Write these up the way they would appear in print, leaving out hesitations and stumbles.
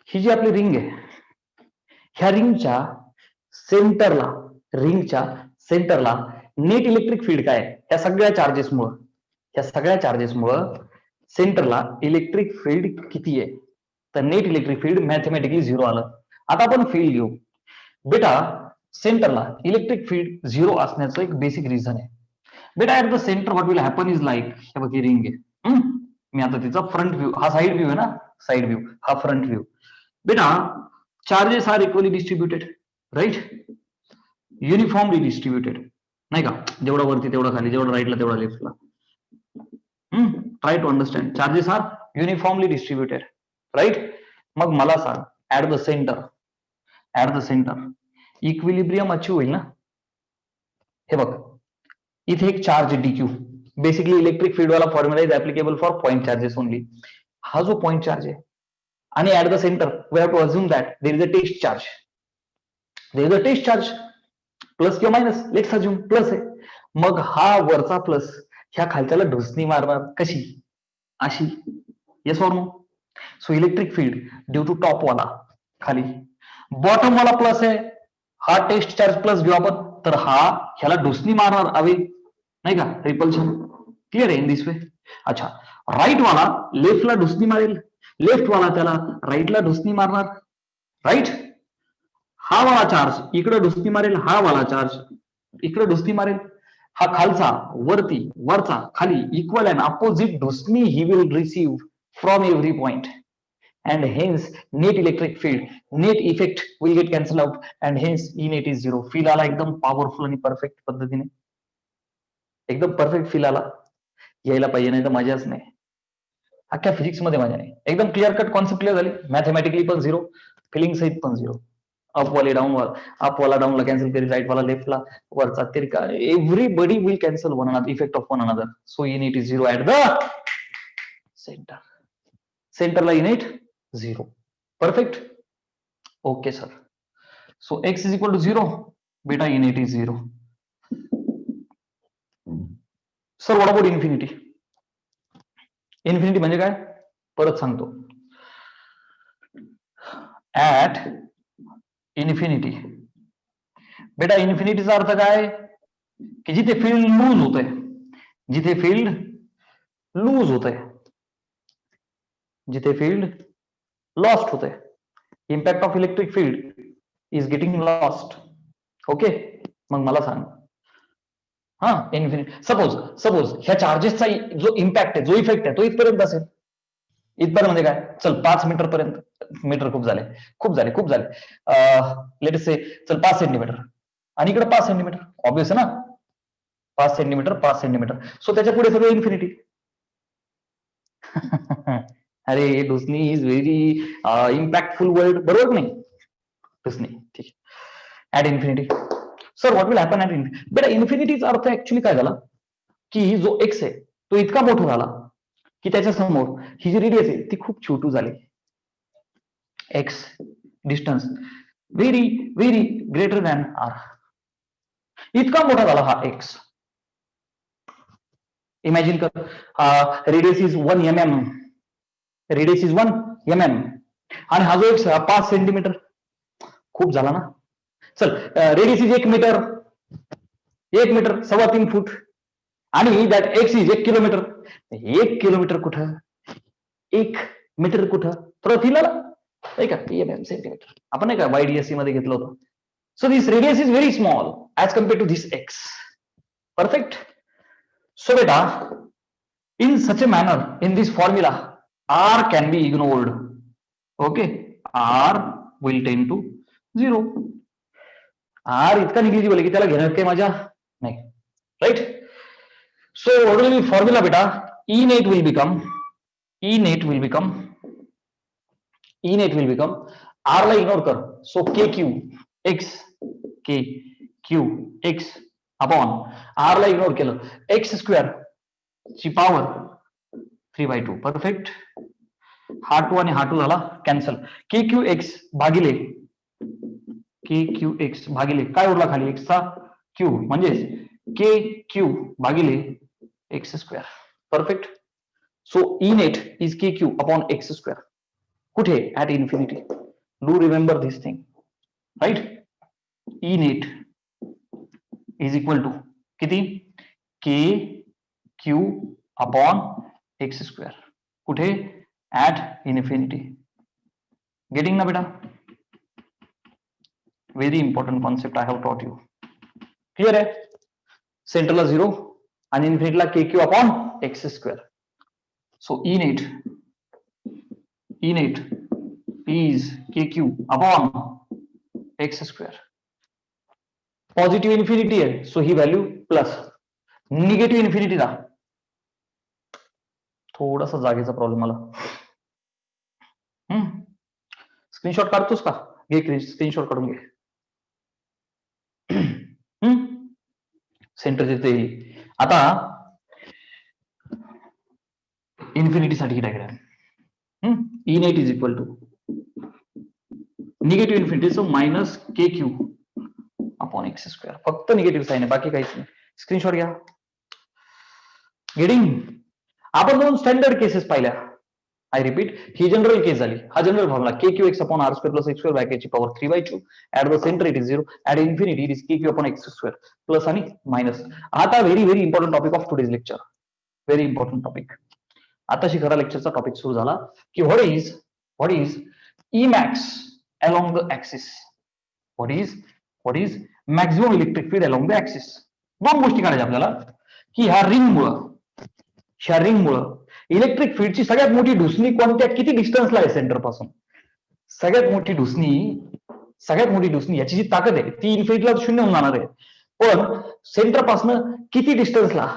ही जी आपली रिंग आहे, ह्या रिंगच्या सेंटरला नेट इलेक्ट्रिक फील्ड काय आहे? ह्या सगळ्या चार्जेसमुळं सेंटरला इलेक्ट्रिक फील्ड किती आहे? तर नेट इलेक्ट्रिक फील्ड मॅथमॅटिकली 0 आलं. आता आपण फील्ड घेऊ. बेटा सेंटरला इलेक्ट्रिक फील्ड 0 असण्याचं एक बेसिक रिझन आहे. बेटा at the centre what will happen is like, हे बघ ही रिंग आहे. मी आता तिचा फ्रंट व्ह्यू, हा साइड व्ह्यू आहे ना, साइड व्ह्यू, हा फ्रंट व्ह्यू. बेटा charges are equally distributed, right, uniformly distributed, नाही का? जेवढा वरती तेवढा खाली, जेवढा राईटला तेवढा लेफ्टला. Try to understand. Charges are uniformly distributed, right. मग मला सांग, at the centre equilibrium achieve होईल ना? हे बघ, इथे एक charge d q, basically electric field वाला formula is applicable for point charges only. हा जो पॉइंट चार्ज आहे आणि at the centre we have to assume that there is a test charge, plus किंवा मायनस, लेट्स अज्युम प्लस आहे. मग हा वरचा प्लस ह्या खालच्याला ढोसणी मारणार कशी? अशी. Yes or no? So electric field due to top वाला खाली, बॉटम वाला प्लस आहे, हा टेस्ट चार्ज प्लस घेऊ आपण, तर हा ह्याला ढोसणी मारणार हवे, नाही का? रिपल्शन. क्लिअर आहे इन दिस वे? अच्छा, राईट वाला लेफ्टला ढोसणी मारेल, लेफ्ट वाला त्याला राईटला ढोसणी मारणार, राईट. हा वाला चार्ज इकडे ढोसणी मारेल, हा वाला चार्ज इकडे ढोसणी मारेल. हा खालचा वरती, वरचा खाली, इक्वल अँड अपोजिट ढोसणी ही will receive from every point, and hence net electric field, net effect will get cancelled out, and hence E net is 0. Feel आला एकदम पॉवरफुल आणि परफेक्ट पद्धतीने, एकदम परफेक्ट फील आला. यायला पाहिजे, नाही तर मजाच नाही. अख्ख्या फिजिक्स मध्ये मजा नाही. एकदम क्लिअर कट कॉन्सेप्ट क्लिअर झाली. मॅथमॅटिकली पण 0, फिलिंग सहित पण 0. अप वाले डाऊन वाला, अप वाला डाऊनला कॅन्सल करेल, राईट वाला लेफ्टला, वरचा तिरका, everybody will cancel one another, effect of one another. So E net is 0 at the centre. सेंटरला E net 0. Perfect? Okay, sir. So x is equal to 0. Beta E net is 0. Sir, what about infinity? Infinity म्हणजे काय? परत सांगतो. At infinity. बेटा इन्फिनिटीचा अर्थ काय? की जिथे फील्ड लूज होत आहे, जिथे फील्ड लूज होत आहे, जिथे फील्ड लॉस्ट होत आहे, impact of electric field is getting lost. Okay, मग मला सांग, हा इन्फिनिटी, सपोज ह्या चार्जेसचा जो इम्पॅक्ट आहे, जो इफेक्ट आहे, तो इथपर्यंत असेल. इथपर्यंत म्हणजे काय? चल 5 मीटर पर्यंत, मीटर खूप झाले, लेट अस से चल 5 सेंटीमीटर, आणि इकडे 5 सेंटीमीटर, ऑब्वियस आहे ना, 5 सेंटीमीटर. सो त्याच्या पुढे सगळं इन्फिनिटी. अरे डुसनी इज व्हेरी इम्पॅक्टफुल वर्ड, बरोबर नाही? डुसनी, ठीक आहे. At infinity, sir what will happen at infinity? बेटा इन्फिनिटीचा अर्थ ऍक्च्युली काय झाला, की जो एक्स आहे तो इतका मोठा झाला की त्याच्या समोर ही जी रेडियस आहे ती खूप छोटी झाली. X distance very very greater than r, इतका मोठा झाला हा एक्स. इमॅजिन कर, radius is 1 mm, radius is 1 mm, आणि हा जो एक्स 5 सेंटीमीटर, खूप झाला ना. चल रेडियस इज 1 मीटर, 3.25 फूट, आणि that x is 1 kilometre. 1 kilometre कुठं, 1 मीटर कुठं, थोडं फील आला नाही का? mm सेंटीमीटर आपण नाही का YDSC मध्ये घेतलं होतं. So this radius is very small as compare to this x. Perfect? So बेटा in such a manner, in this formula, r can be ignored. Okay, r will tend to 0. r इतका negative की त्याला घेण्यात काही मजा नाही, right? So what will be formula बेटा? E net will become r ला इग्नोर कर, so k q x upon r ला इग्नोर केलं, x स्क्वेअर ची पॉवर 3/2. परफेक्ट? हा 2 आणि हा 2 झाला कॅन्सल. KQX भागिले काय उरला खाली? x चा क्यूब, म्हणजे KQ भागिले x square. Perfect? So E net is KQ upon x square. कुठे? At infinity. Do remember this thing, right? E net is equal to किती? K Q upon x square. कुठे? At infinity. Getting ना बेटा? Very important concept I have taught you. Clear आहे? सेंटरला 0 आणि इन्फिनिटीला K Q upon x square. So E net is kq upon x square. Positive infinity आहे, so ही value plus. Negative इन्फिनिटीला थोडासा जागेचा प्रॉब्लेम आला. स्क्रीनशॉट काढतोस का? घे स्क्रीनशॉट काढून घे. सेंटर तिथे येईल. आता इन्फिनिटी साठी diagram. E net is equal to negative infinity, so minus K Q upon x square. फक्त निगेटिव्ह साईन आहे, बाकी काहीच नाही. स्क्रीनशॉट घ्या. गेटिंग? आपण दोन स्टँडर्ड केसेस पाहिल्या. आय रिपीट, ही जनरल केस झाली. हा general formula K Q x upon R square plus x square ब्रॅकेटची power 3/2. At the centre it is 0. At infinity it is K Q upon x square plus आणि minus. आता very very important topic of today's lecture. Very important topic. आता खरा लेक्चरचा topic सुरू झाला की what is E max along the axis. what is maximum electric field along the axis. दोन गोष्टी काढायच्या आपल्याला की ह्या रिंगमुळं इलेक्ट्रिक फील्डची सगळ्यात मोठी ढुसणी कोणत्या, किती डिस्टन्सला आहे सेंटर पासून. सगळ्यात मोठी ढुसणी याची जी ताकद आहे ती इन्फिनिटीला 0 होऊन जाणार आहे, पण सेंटर पासून किती डिस्टन्सला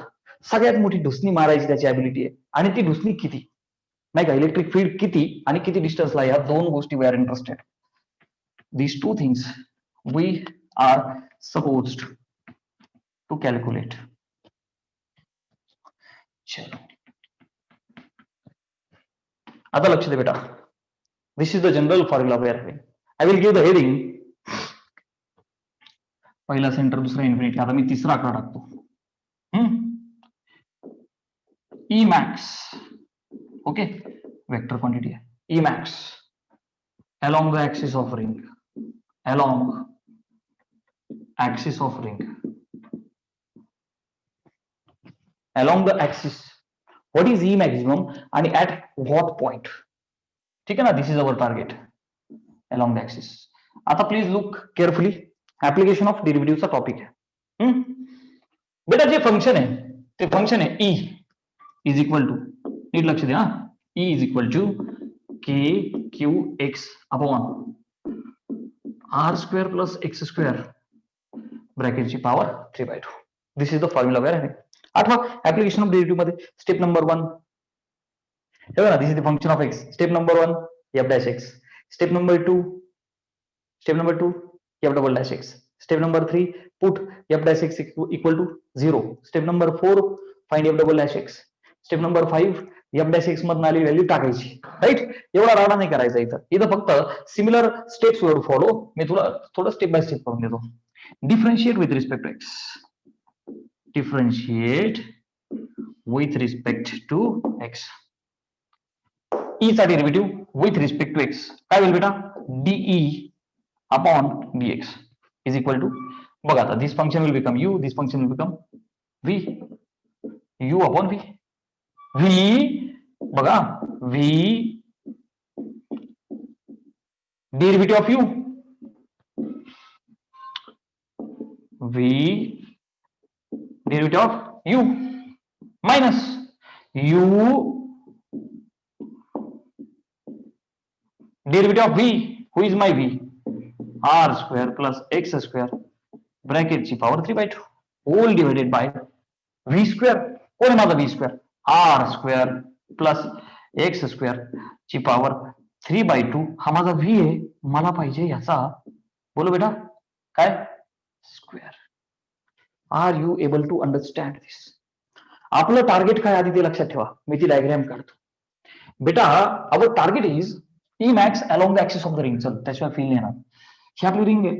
सगळ्यात मोठी ढुसणी मारायची त्याची ॲबिलिटी आहे. आणि ती ढुसणी किती, नाही का, इलेक्ट्रिक फील्ड किती आणि किती डिस्टन्सला, या दोन गोष्टी we are interested. These two things we are supposed to calculate. चलो आता लक्ष दे बेटा. This is the general formula we are having. I will give the heading. पहिला सेंटर, दुसरा इन्फिनिटी. आता मी तिसरा आकडा टाकतो. E max, okay, vector quantity आहे. E max along the axis of ring. Along the axis, what is E maximum आणि at what point. ठीक आहे ना? This is our target along the axis. आता please look carefully. Application of डेरिव्हेटिव्हचा topic आहे. बेटा जे फंक्शन आहे ते फंक्शन आहे E इज इक्वल टू, नीट लक्ष द्या, E is equal to K Q x upon R square plus x square ब्रॅकेटची power 3/2. This is the formula where आहे. आठवा, ऍप्लिकेशन ऑफ डेरिव्हेटिव्ह मध्ये स्टेप नंबर 1 हे बघा, this is the function of x. Step number 1 f dash x. Step number 2 f double dash x. Step number 3 put f dash x equal to 0. Step number 4 find f double dash x. Step number 5 f dash x मधून आलेली value टाकायची. Right? एवढा राडा नाही करायचा इथं फक्त similar steps वर फॉलो. मी तुला थोडं स्टेप बाय स्टेप करून देतो. Differentiate with respect to x. Differentiate with respect to x. E चा derivative with respect to x काय होईल बेटा? D E upon d x is equal to, बघा आता, this function will become u, this function will become v, u upon v. V बघा, v derivative of u, v derivative of u minus u derivative of v, who is my v, R square plus x square ब्रॅकेटची power 3/2 whole divided by v square. कोण आहे माझा v square? R square plus x square ची power 3/2. हा माझा V आहे, मला पाहिजे याचा, बोलो बेटा काय, square. Are you able to understand this? आपलं टार्गेट काय आधी ते लक्षात ठेवा. मी ती डायग्राम काढतो बेटा. Our target is E max along the axis of the ring. चल त्याशिवाय फील नाही येणार. ही आपली रिंग आहे.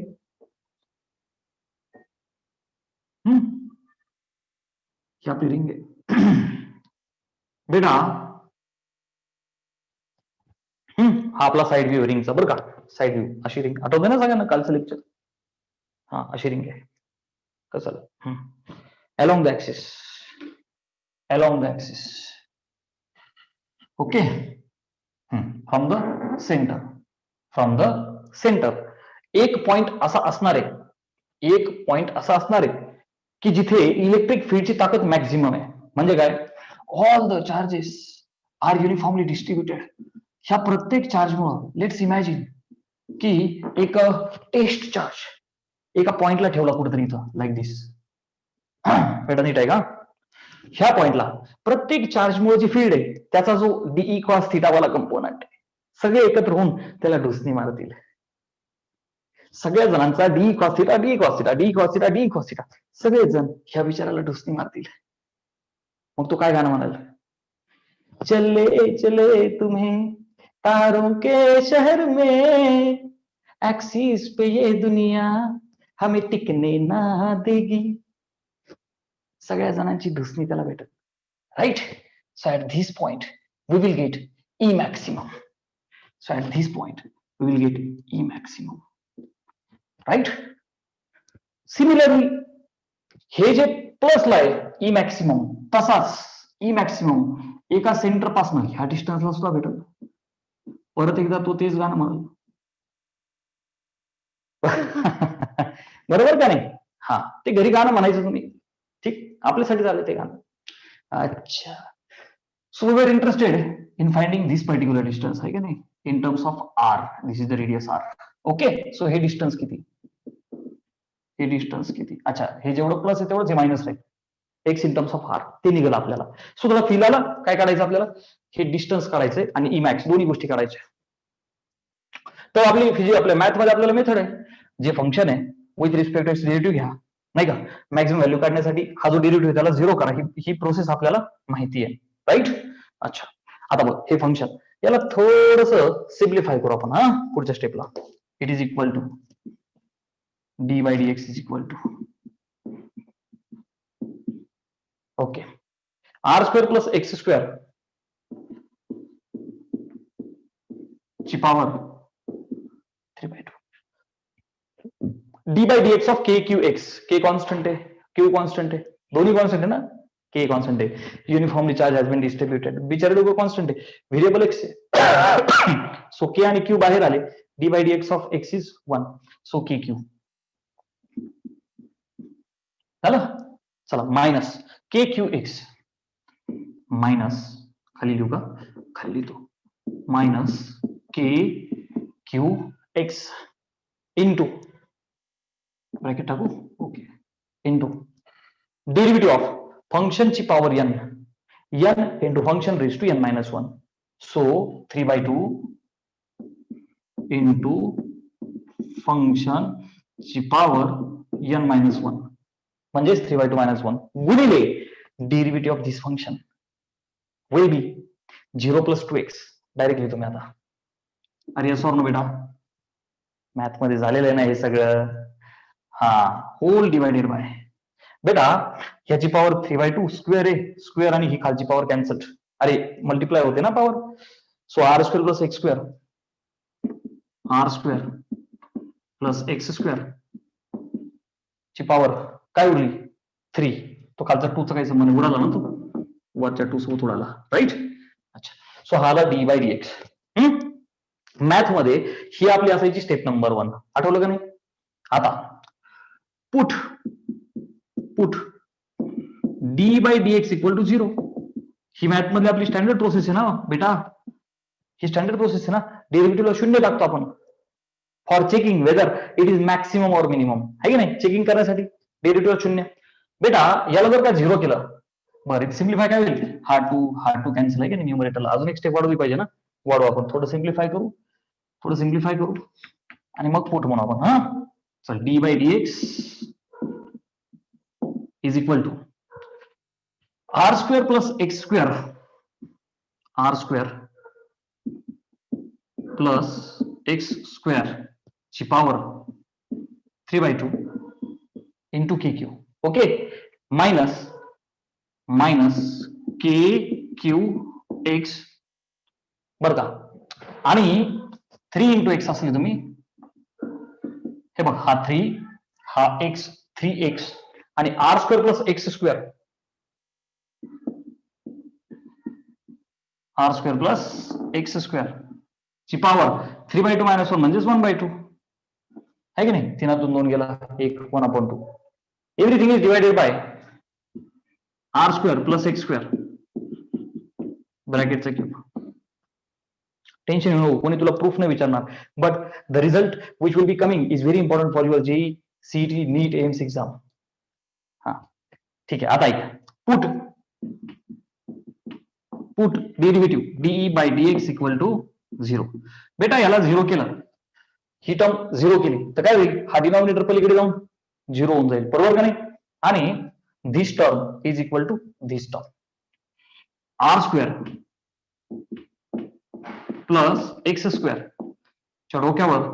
ही आपली रिंग आहे बेटा. हा आपला साईड व्ह्यू रिंगचा बरं का, साईड व्ह्यू अशी रिंग आठवते ना सगळ्यांना कालचं लेक्चर. हा अशी रिंग आहे कसं along the axis, along the axis. Okay. From the center, from the center. एक पॉइंट असा असणार आहे, एक पॉइंट असा असणार आहे की जिथे इलेक्ट्रिक फील्डची ताकद मॅक्झिमम आहे. म्हणजे काय, all the charges are uniformly distributed. ह्या प्रत्येक चार्जमुळं लेट्स इमॅजिन की एक टेस्ट चार्ज एका पॉइंटला ठेवला कुठेतरी इथं लाईक दिस. बेटा नीट आहे का? ह्या पॉइंटला प्रत्येक चार्जमुळे जी फील्ड आहे त्याचा जो डीई कॉस थिटा वाला कंपोनंट आहे, सगळे एकत्र होऊन त्याला ढुसणी मारतील. सगळ्या जणांचा D cos theta, D cos theta, D cos theta, D cos theta, सगळे जण ह्या विचाराला ढुसणी मारतील. मग तो काय गाणं म्हणाल, चले चले तुम्हें तारों के शहर में, एक्सिस पे ये दुनिया हमें टिकने ना देगी. सगळ्या जणांची ढुसणी त्याला भेटत. Right. So at this point we will get E maximum. So at this point we will get E maximum. Right. Similarly हे जे प्लसला आहे ई मॅक्सिमम, तसाच ई मॅक्सिमम एका सेंटर पासून ह्या डिस्टन्सला सुद्धा भेटल. परत एकदा तो तेच गाणं म्हणाल. बरोबर का नाही? हा, ते घरी गाणं म्हणायचं तुम्ही. ठीक, आपल्यासाठी झालं ते गाणं. अच्छा. So we are interested in finding this particular distance, आहे का नाही, in terms of r. This is the radius r. Okay. So हे डिस्टन्स किती, हे डिस्टन्स किती. अच्छा, हे जेवढं प्लस आहे तेवढंच हे मायनस राहील. X in terms of r ते निघालं आपल्याला. सो त्याला फिलाला काय काढायचं आपल्याला, हे डिस्टन्स काढायचंय आणि ई मॅक्स, दोन्ही गोष्टी काढायच्या. तर आपल्या मॅथ मध्ये आपल्याला मेथड आहे, जे फंक्शन आहे विथ रिस्पेक्ट टू डेरिव्हेटिव्ह घ्या, नाही का, मॅक्सिमम व्हॅल्यू काढण्यासाठी हा जो डेरिव्हेटिव्ह त्याला झिरो करा, ही प्रोसेस आपल्याला माहिती आहे. राईट. अच्छा, आता बघ हे फंक्शन, याला थोडस सिम्प्लिफाय करू आपण हा पुढच्या स्टेपला. It is equal to d by d x is equal to, okay, R square plus x square ची power 3/2 d by d x of K Q x. K constant आहे, क्यू कॉन्स्टंट आहे, दोन्ही constant आहे ना. K constant आहे, uniformly charge has been distributed. बिचारे दोघं constant आहे, व्हेरिएबल एक्स आहे. सो के आणि क्यू बाहेर आले. D by d x of x is 1. So k q झालं. चला, मायनस के क्यू एक्स, मायनस खाली लिहू का, खाली लिहितो, मायनस के क्यू एक्स इंटू ब्रॅकेट टाकू, ओके, इंटू डेरिव्हेटिव्ह ऑफ फंक्शनची power n, n into function raise to n - 1. So 3/2 into function ची पॉवर n - 1 म्हणजेच 3/2 - 1 गुणिले derivative of this function will be 0 + 2x. Directly तुम्ही आता, अरे yes or no बेटा, math मध्ये झालेलं आहे ना हे सगळं. हा, होल डिवायडेड बाय, बेटा ह्याची पॉवर 3/2 स्क्वेअर आहे, स्क्वेअर आणि ही खालची पॉवर कॅन्सल, अरे मल्टिप्लाय होते ना power. So R square plus x square, R square plus x square ची पॉवर काय उरली 3. तो खालचा 2 चा काही संबंध, उडाला ना तो, वरच्या 2 सोबत उडाला. राईट. अच्छा, सो हा आला d by d x. Math मध्ये ही आपली असायची स्टेप नंबर 1, आठवलं का नाही. आता put d by d x equal to 0. ही मॅथ मध्ये आपली स्टँडर्ड प्रोसेस आहे ना बेटा, ही स्टँडर्ड प्रोसेस आहे ना. डेरिव्हेटिव्हला 0 टाकतो आपण for checking whether it is maximum or minimum, आहे की नाही, चेकिंग करण्यासाठी डेरिव्हेटिव्ह 0. बेटा याला जर का 0 केलं, बरं सिम्प्लिफाय काय होईल, हा 2 कॅन्सल, आहे की नाही, न्यूमरेटरला अजून एक स्टेप वाढवली पाहिजे ना, वाढवू आपण, थोडं सिम्प्लिफाय करू आणि मग पुट म्हणू आपण. हा, चल, d by d x is equal to R square plus x square, R square plus x square ची पॉवर 3/2 इंटू के क्यू. ओके, मायनस के क्यू एक्स, बर का, आणि 3 इंटू एक्स असले तुम्ही हे बघ हा 3 हा एक्स 3x आणि r square plus x square R square plus x square ची पॉवर 3/2 मायनस 1 म्हणजेच 1/2 आहे की नाही 3 2 गेला 1 1/2 everything is divided by R square plus x square ब्रॅकेटचा क्यूब टेन्शन घेऊ नको कोणी तुला प्रूफ नाही विचारणार but the result which will be coming is very important for your JEE CET NEET AIIMS exam हा ठीक आहे आता ऐक put derivative d E by d x equal to 0 बेटा याला 0 केलं ही टर्म 0 केली तर काय होईल हा डिनॉमिनेटर पलीकडे जाऊन 0 होऊन जाईल बरोबर का नाही आणि this term is equal to this term r square plus x square च्या डोक्यावर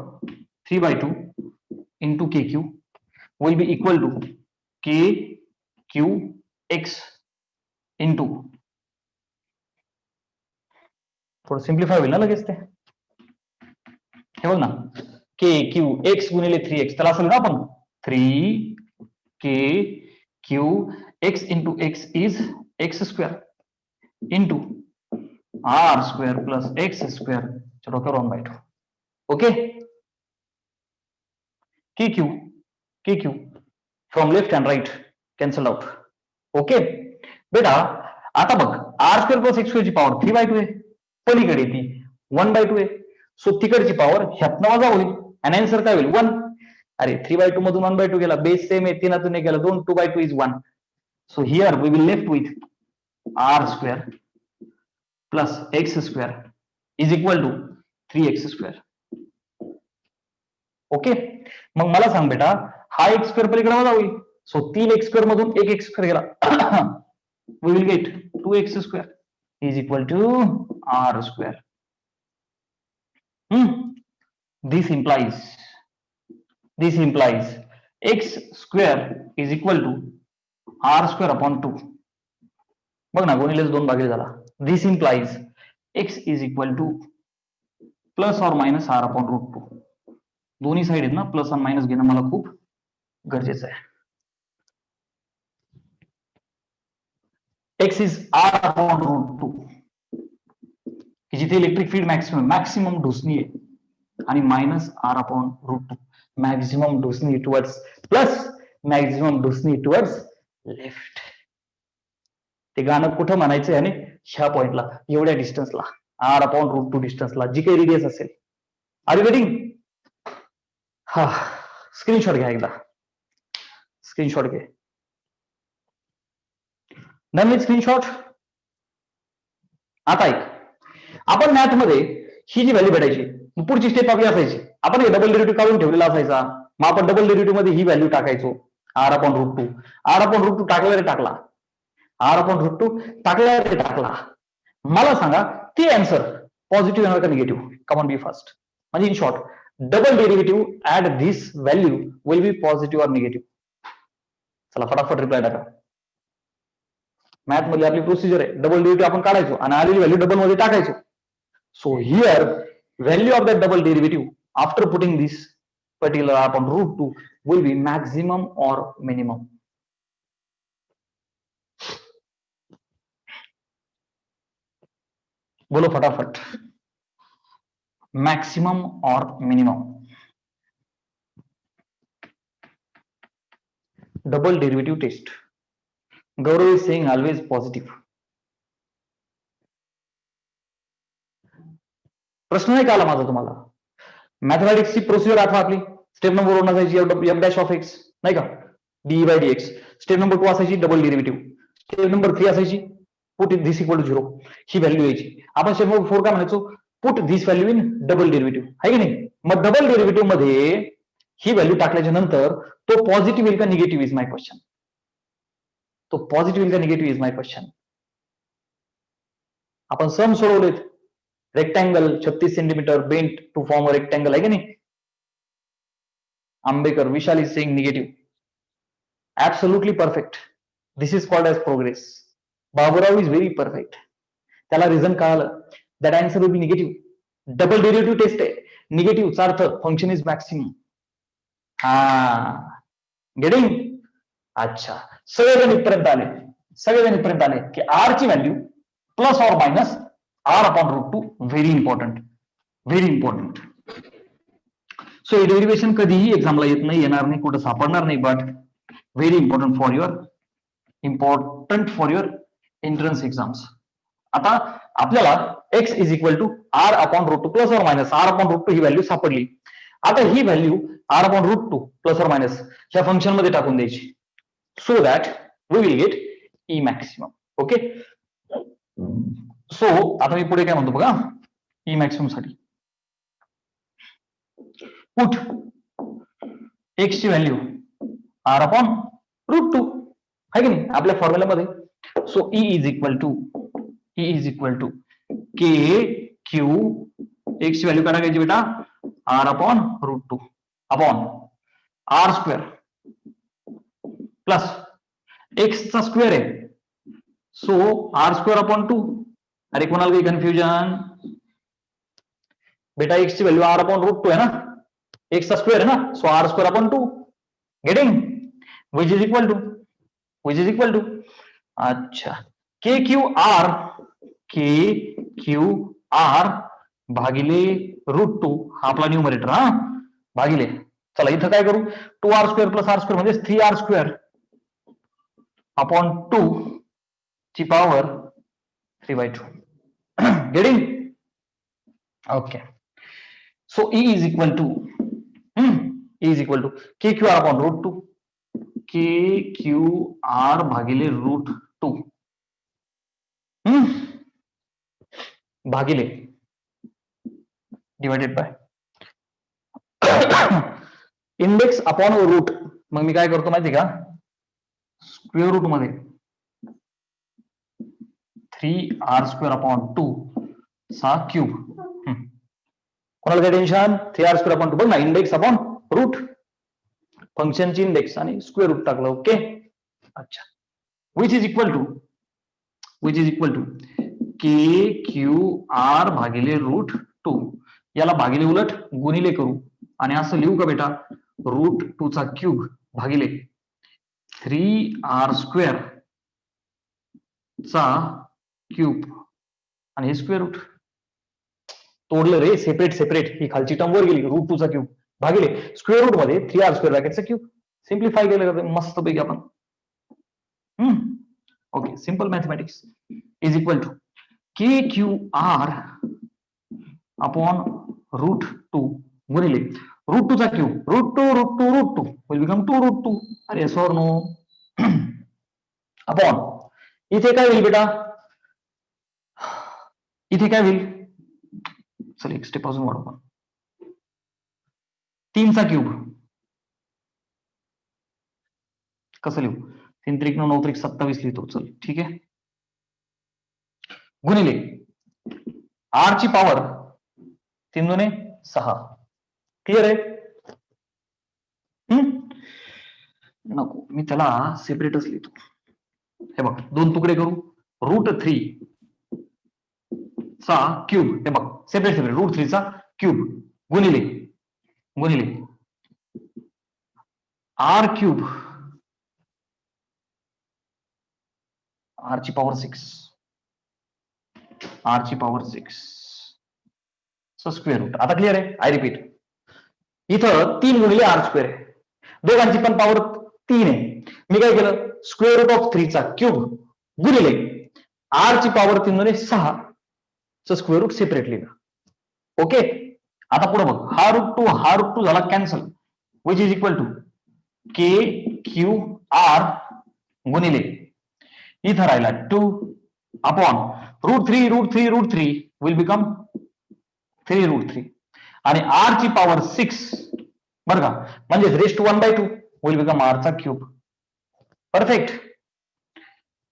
3/2 into K q will be equal to K Q x into थोडं सिम्प्लिफाय होईल ना लगेच ते हे बघ ना के क्यू एक्स गुणिले 3x त्याला असं ना आपण 3 K Q x into x is x square into R square plus x square च्या डोक्यावर 1/2 okay K Q from left and right cancel out okay बेटा आता बघ आर स्क्वेअर प्लस एक्स स्क्वेअरची पॉवर 3/2 आहे पलीकडे ती 1/2 आहे सो तिकडची पॉवर ह्यातनं वजा होईल आणि आन्सर काय होईल 1 अरे 3/2 मधून 1/2 गेला बेस सेम आहे 3 नाही गेला 2 2/2 is 1 so here we will left with r square plus x square is equal to 3x square okay मग मला सांग बेटा हा एक्स स्क्वेअर पलीकडे वजा होईल सो 3x स्क्वेअर मधून 1x स्क्वेअर गेला we will get 2x square is equal to R square this implies x square is equal to r square upon 2 बघ ना गुणिलेच 2 भागिले झाला this implies x is equal to plus or minus r upon root 2 दोन्ही side आहेत ना plus आणि minus घेणं मला खूप गरजेचं आहे x is r upon root 2 की जिथे इलेक्ट्रिक फील्ड मॅक्सिमम ढोसणी आहे आणि minus R upon root 2 maximum ढोसणी टुवर्ड्स प्लस मॅक्झिमम ढोसणी टुवर्ड्स लेफ्ट ते गाणं कुठं म्हणायचं आणि ह्या पॉइंटला एवढ्या डिस्टन्सला आर अपॉन रूट 2 डिस्टन्सला जी काही रेडियस असेल आर यू गेटिंग हा स्क्रीनशॉट घ्या एकदा स्क्रीनशॉट घे डन विथ स्क्रीनशॉट आता ऐक आपण मॅथ मध्ये ही जी व्हॅल्यू भेटायची पुढची स्टेप आपली असायची आपण हे डबल डेरिव्हेटिव्ह काढून ठेवलेला असायचा मग आपण डबल डेरिव्हेटिव्ह मध्ये ही व्हॅल्यू टाकायचो r upon root 2 r upon root 2 टाकला रे टाकला आर अपॉन रूट 2 टाकला रे टाकला मला सांगा ती आन्सर पॉझिटिव्ह येणार का negative come on be fast म्हणजे in short double derivative at this value will be positive or negative चला फटाफट रिप्लाय टाका मॅथ मध्ये आपली प्रोसिजर आहे डबल डेरिव्हेटिव्ह आपण काढायचो आणि आलेली व्हॅल्यू डबल मध्ये टाकायचो so here value of that double derivative after putting this particular upon root 2 will be maximum or minimum बोलो फटाफट maximum or minimum double derivative test Gaurav is saying always positive प्रश्न नाही का आला माझा तुम्हाला मॅथमॅटिक्सची प्रोसिजर आठवा आपली स्टेप नंबर 1 असायची एफ डॅश ऑफ एक्स नाही का d by d x step number 2 असायची डबल डेरिव्हेटिव्ह स्टेप नंबर 3 असायची पुट धिस इक्वल टू 0 ही व्हॅल्यू यायची आपण स्टेप नंबर 4 काय म्हणायचो put this value in double derivative आहे की नाही मग डबल डेरिव्हेटिव्ह मध्ये ही व्हॅल्यू टाकल्याच्या नंतर तो पॉझिटिव्ह येईल का निगेटिव्ह इज माय क्वेश्चन तो पॉझिटिव्ह येईल का निगेटिव्ह इज माय क्वेश्चन आपण सम सोडवलेत rectangle 36 centimetre bent to form a rectangle आहे की नाही Ambekar Vishal is saying negative absolutely perfect this is called as progress Baburao is very perfect त्याला रिझन कळालं that answer will be negative double derivative test आहे, निगेटिव्हचा अर्थ फंक्शन इज मॅक्सिमम. हा, getting? अच्छा, सगळेजण इथपर्यंत आले की आर ची value plus or minus R upon root two. Very important, very important. So हे डेरिव्हेशन कधीही एक्झामला येत नाही, येणार नाही, कुठं सापडणार नाही, but very important for your entrance exams. आता आपल्याला X is equal to R upon root two plus or minus R upon root two ही व्हॅल्यू सापडली. आता ही value R upon root two plus or minus ह्या function मध्ये टाकून द्यायची, so that we will get E maximum. Okay, so आता मी पुढे काय म्हणतो बघा, ई मॅक्सिमम साठी पुट एक्स ची value R upon root two आहे की नाही आपल्या फॉर्म्युलामध्ये. So E is equal to K Q, X ची व्हॅल्यू काय टाकायची बेटा, R upon root two upon R square plus X चा स्क्वेअर आहे, so R square upon two. अरे कोणाला काही कन्फ्युजन? बेटा एक्स ची value R upon root two आहे ना, एक्स चा स्क्वेअर आहे ना, so R square upon two. Getting? Which is equal to अच्छा के क्यू आर भागिले रूट टू, हा आपला न्यूमरेटर. हा, भागिले, चला इथं काय करू, two R square plus r square म्हणजे 3 आर स्क्वेअर अपॉन टू ची power 3/2. Getting? Okay, so E is equal to K q r upon root two, K q r भागिले रूट टू भागिले divided by index upon root. मग मी काय करतो माहिती का, स्क्वेअर रूट मध्ये 3r स्क्वेअर अपॉन टू चा क्यूब. कोणाला काय tension, 3r square upon two, बघ ना, इंडेक्स अपॉन रूट, फंक्शनची इंडेक्स आणि स्क्वेअर रूट टाकलं. ओके, अच्छा, which is equal to K q r भागिले रूट टू. याला भागिले उलट गुणिले करू आणि असं लिहू का बेटा, रूट टू चा क्यूब भागिले 3r स्क्वेअर चा क्यूब आणि हे स्क्वेअर रूट. तोडलं रे, सेपरेट ही खालची टर्म वर गेली, रूट टू चा क्यूब भागिले स्क्वेअर रूट मध्ये 3r स्क्वेअर ब्रॅकेटचा क्यूब. सिम्प्लिफाय केलं मस्त पैकी आपण. Okay, simple mathematics is equal to K q r upon root two गुणिले रूट टू चा cube, root two will become 2√2. अरे yes or no? अपॉन इथे काय होईल बेटा, इथे काय होईल, चल एक स्टेप अजून वाढवू, 3 चा क्यूब कसं लिहू, 3 त्रिक 9 त्रिक 27 लिहितो, चल ठीक आहे, गुणिले आर ची पॉवर 3 दुने 6. क्लिअर आहे? नको, मी त्याला सेपरेटच लिहितो. हे बघ, 2 तुकडे करू, √3 चा क्यूब, हे बघ सेपरेट √3 चा क्यूब गुणिले आर क्यूब आर ची पॉवर 6 स्क्वेअर रूट. आता क्लिअर आहे? आय रिपीट, इथं 3 गुणिले आर स्क्वेअर आहे, दोघांची पण पॉवर 3 आहे. मी काय केलं, स्क्वेअर रूट ऑफ 3 चा क्यूब गुणिले आर ची पॉवर 3 दुने 6 च स्क्वेअर रूट सेपरेट लिहिलं. ओके, आता पुढे बघ, हा रूट टू झाला cancel, which is equal to K q r गुणिले इथं राहिला 2 अपॉन √3 विल बिकम 3√3 आणि आर ची पॉवर 6 बरं का, म्हणजे raise to 1/2 will become r चा क्यूब. परफेक्ट.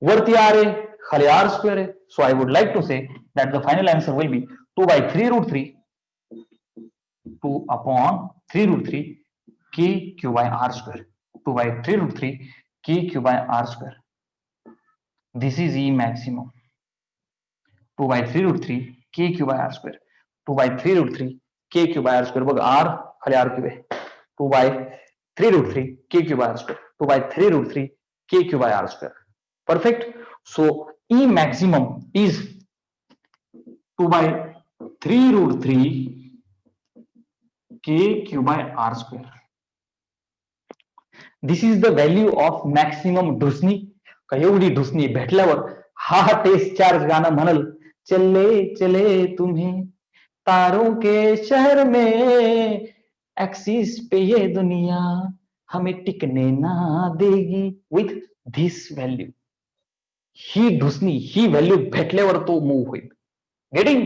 वरती आर आहे, खाली आर स्क्वेअर आहे, so I would like to say that the final answer will be 2/3√3 2 upon 3√3 k q by r square. 2/3√3 k q by r square. This is E maximum. 2/3√3 k q by r square. 2/3√3 k cube by R square. बघ R खाली R cube आहे. 2/3√3 k cube by R square. 2/3√3 k cube by R square. Perfect. So E maximum is 2/3√3 k cube by R square. This is the value of maximum ढुसणी. का एवढी ढुसणी भेटल्यावर हा taste charge गाणं म्हणल, चले चले तुम्हें तारों के शहर में, एक्सिस पे ये दुनिया हमें टिकने ना देगी, विथ धिस व्हॅल्यू. ही ढुसणी ही व्हॅल्यू भेटल्यावर तो मूव्ह होईल. Getting?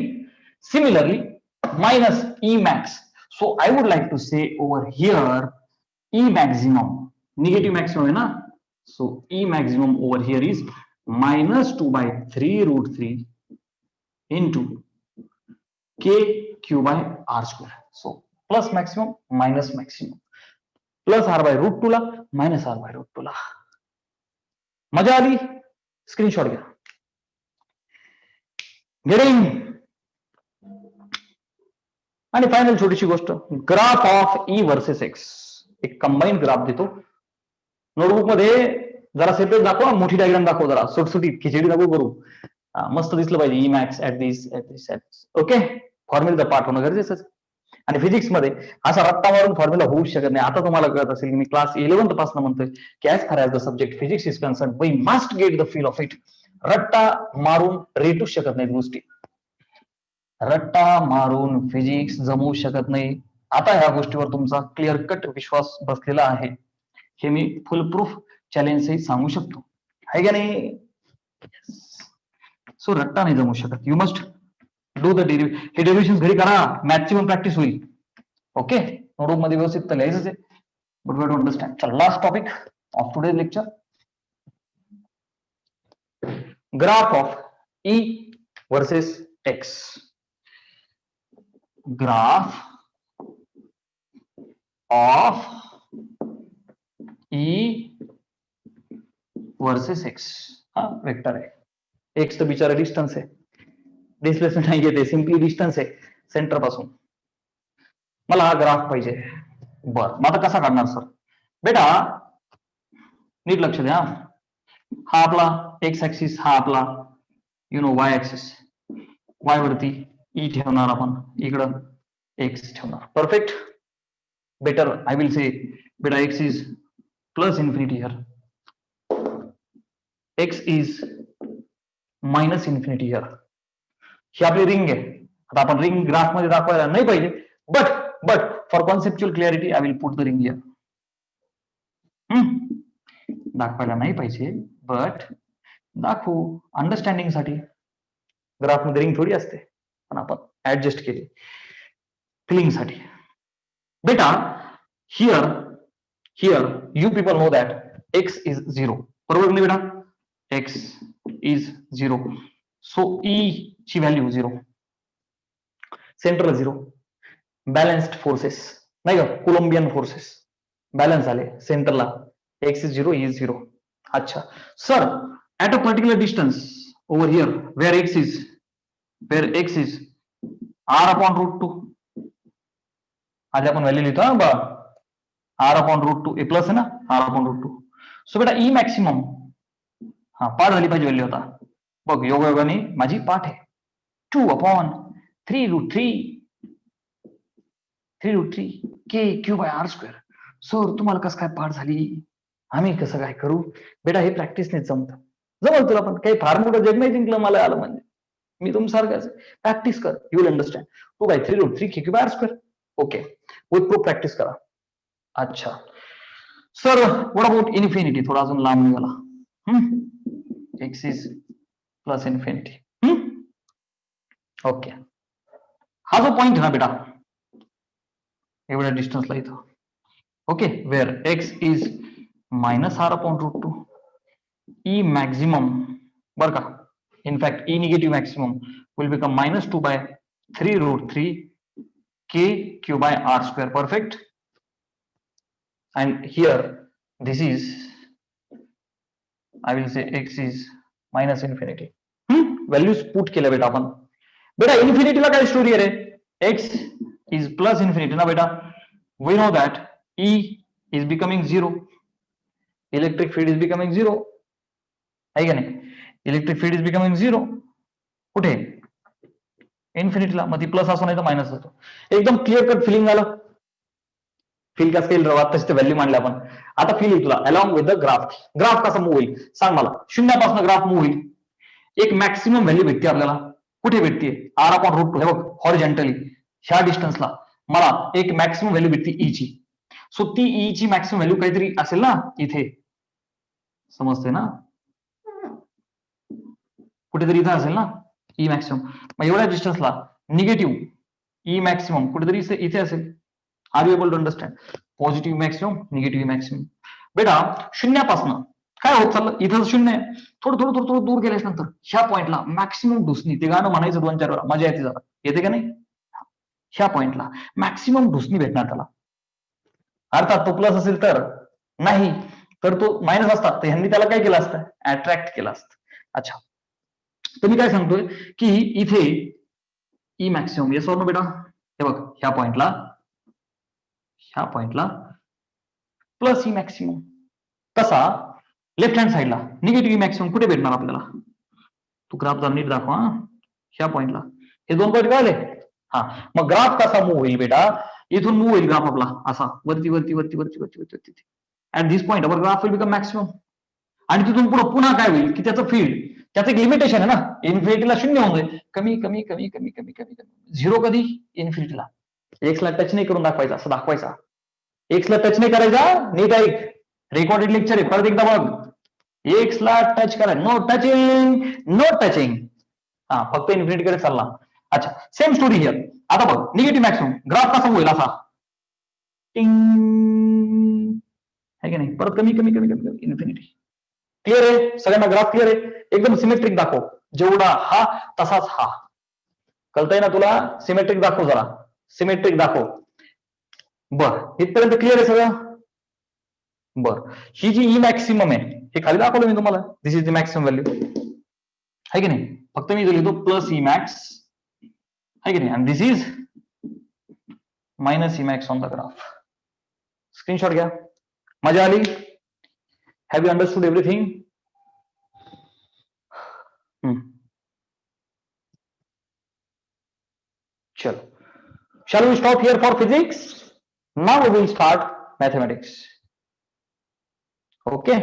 Similarly minus E max. So I would like to say over here E maximum, negative maximum आहे ना, so E maximum over here is -2/3√3 into k q by r square. So plus maximum minus maximum, plus r/√2 ला minus r/√2 ला. मजा आली? Screenshot घ्या. Getting? आणि final छोटीशी गोष्ट, graph of E versus x. एक कंबाईन ग्राफ देतो. नोटबुक मध्ये जरा सेपरेट दाखवा, मोठी डायग्राम दाखव, जरा सुटसुटीत खिचडी नको करू. मस्त दिसलं पाहिजे. E max at this at this at this. Okay, formula पाठ होणं गरजेचं. आणि फिजिक्स मध्ये असा रट्टा मारून फॉर्म्युला होऊ शकत नाही. आता तुम्हाला कळत असेल की मी क्लास 11th पासून म्हणतोय की as far as the subject physics is concern we must get the feel of it. रट्टा मारून रेटू शकत नाहीत गोष्टी. रट्टा मारून फिजिक्स जमवू शकत नाही. आता ह्या गोष्टीवर तुमचा क्लिअर कट विश्वास बसलेला आहे, हे मी फुल प्रूफ चॅलेंज सहित सांगू शकतो. आहे का नाही? सो रट्टा नाही जमू शकत. यू मस्ट डू द हे डेरिव्हेशन घरी करा, मॅक्सिमम प्रॅक्टिस होईल. ओके, नोटबुक मध्ये व्यवस्थित तर लिहायचंच आहे. But we to understand. चल, last topic of today's lecture, graph of E versus X. Graph of E versus X. हा वेक्टर आहे. एक्स तर बिचारा डिस्टन्स आहे, डिस्प्लेसमेंट नाही घेते, सिम्पली डिस्टन्स आहे सेंटर पासून. मला हा ग्राफ पाहिजे. बर, मग आता कसा काढणार सर? बेटा नीट लक्ष द्या. हा आपला एक्स ऍक्सिस, हा आपला वाय ऍक्सिस. वाय वरती ई ठेवणार आपण, इकडं एक्स ठेवणार. Perfect. Better I will say बेटा x is plus infinity here, X is minus infinity here. ही आपली रिंग आहे. आता आपण रिंग ग्राफ मध्ये दाखवायला नाही पाहिजे, but for conceptual clarity I will put the ring here. दाखवायला नाही पाहिजे, बट दाखवू अंडरस्टँडिंग साठी. ग्राफ मध्ये रिंग थोडी असते, पण आपण ऍडजस्ट केली फिलिंग साठी. बेटा here you people know that x is 0. बरोबर नाही बेटा? X is 0. सो ई ची व्हॅल्यू 0, सेंट्रल 0. बॅलन्स्ड फोर्सेस नाही का, कोलंबियन फोर्सेस बॅलन्स झाले सेंटरला. X is 0, E is 0. अच्छा sir, at a particular distance over here where x is r/√2. आधी आपण व्हॅल्यू लिहितो ना बा, r/√2. ए प्लस आहे ना, r/√2. सो बेटा ई मॅक्सिमम, हा पाठ झाली पाहिजे व्हॅल्यू. आता बघ, योगायोगाने माझी पाठ आहे. 2/3√3 k q by R square. Sir तुम्हाला कसं काय पाठ झाली, आम्ही कसं काय करू? बेटा हे प्रॅक्टिसने जमल तुला. पण काही फार मोठं जग नाही जिंकलं मला आलं म्हणजे. मी तुमसारखं प्रॅक्टिस कर, you will understand. 2/3√3 k q by R square. Okay, with proof practice करा. अच्छा सर, व्हॉट अबाउट इन्फिनिटी? थोडा अजून लांब निघाला. X is plus infinity. Okay, हा जो पॉइंट आहे ना बेटा, एवढ्या डिस्टन्सला इथं. Okay, where x is -r/√2. E maximum बर का, in fact E negative maximum will become -2/3√3 k q by R square. Perfect. and here this is, I will say x is minus infinity. Values put केल्या बेटा आपण. बेटा इन्फिनिटीला काय story आहे रे? x is plus infinity ना बेटा, we know that E is becoming 0, electric field is becoming 0, है का नाही? इलेक्ट्रिक फील्ड इज बिकमिंग 0 कुठे? इन्फिनिटीला. मग ती प्लस असो नाही तर मायनस असतो. एकदम क्लिअर कट फिलिंग झालं. फील कसं केलं रवा तशी व्हॅल्यू मांडले आपण. आता फील येईल तुला along with the graph. Graph कसा मूव्ह होईल सांग मला. शून्यापासून ग्राफ मूव्ह होईल. एक मॅक्सिमम व्हॅल्यू भेटते आपल्याला. कुठे भेटते? R upon root 2. हे बघ हॉरिझॉन्टली ह्या डिस्टन्सला मला एक मॅक्सिमम व्हॅल्यू भेटते ई ची. सो ती ई ची मॅक्सिमम व्हॅल्यू काहीतरी असेल ना इथे. समजते ना? कुठेतरी इथे असेल ना ई मॅक्सिमम. मग एवढ्या डिस्टन्सला निगेटिव्ह ई मॅक्सिमम कुठेतरी इथे असेल. Are you able to understand? Positive maximum, negative maximum. बेटा शून्यापासून काय होत चाललं? इथं शून्य आहे. थोडं थोडं थोडं थोडं दूर गेल्यास नंतर ह्या पॉइंटला मॅक्सिमम ढुसणी. ते गाणं म्हणायचं 2-4 वेळा, मजा येते जरा. येते का नाही? ह्या पॉइंटला मॅक्सिमम ढुसणी भेटणार त्याला. अर्थात तो प्लस असेल तर नाही, तर तो मायनस असतात तर ह्यांनी त्याला काय केलं असतं? अट्रॅक्ट केलं असतं. अच्छा, तर मी काय सांगतोय की इथे ई मॅक्सिमम येस और नो बेटा? हे बघ ह्या पॉइंटला प्लस ई मॅक्सिमम. तसा लेफ्ट हँड साइडला निगेटिव्ह मॅक्सिमम कुठे भेटणार आपल्याला? तू ग्राफ जर नीट दाखवा. ह्या पॉइंटला हे 2 पॉइंट कळले? हा, मग ग्राफ कसा मूव्ह होईल बेटा? इथून मूव्ह होईल ग्राफ आपला असा वरती वरती वरती वरती वरती वरती. At this point our graph will become maximum. आणि तिथून पुढे पुन्हा काय होईल की त्याचं फील्ड, त्याचं एक लिमिटेशन आहे ना. इन्फिनिटीला 0 होऊन जाईल. कमी कमी कमी कमी कमी कमी कमी 0 कधी? इन्फिनिटीला. एक्स ला टच नाही करून दाखवायचा, असं दाखवायचा. एक्स ला टच नाही करायचा. नीट ऐक, रेकॉर्डेड लेक्चर आहे, परत एकदा बघ. एक्स ला टच करा. No touching, no touching. हा, फक्त इन्फिनिटी कडे चालला. अच्छा, सेम स्टोरी हिअर. आता बघ निगेटिव्ह मॅक्सिमम ग्राफ कसा होईल असा टिंग, है की नाही? परत कमी कमी कमी कमी इन्फिनिटी. क्लिअर आहे सगळ्यांना? ग्राफ क्लिअर आहे? एकदम सिमेट्रिक दाखव. जेवढा हा तसाच हा. कळतंय ना तुला? सिमेट्रिक दाखव जरा, सिमेट्रिक दाखव. बर, इथपर्यंत क्लिअर आहे सगळं? बर, ही जी ई मॅक्सिमम आहे हे खाली दाखवलं मी तुम्हाला. दिस इज द मॅक्सिमम व्हॅल्यू, है की नाही? फक्त मी लिहितो प्लस ई मॅक्स, है की नाही? आणि this is minus E max on the graph. Screenshot घ्या. मजा आली? Have you understood everything? चलो, shall we stop here for physics? Now we will start mathematics. Okay.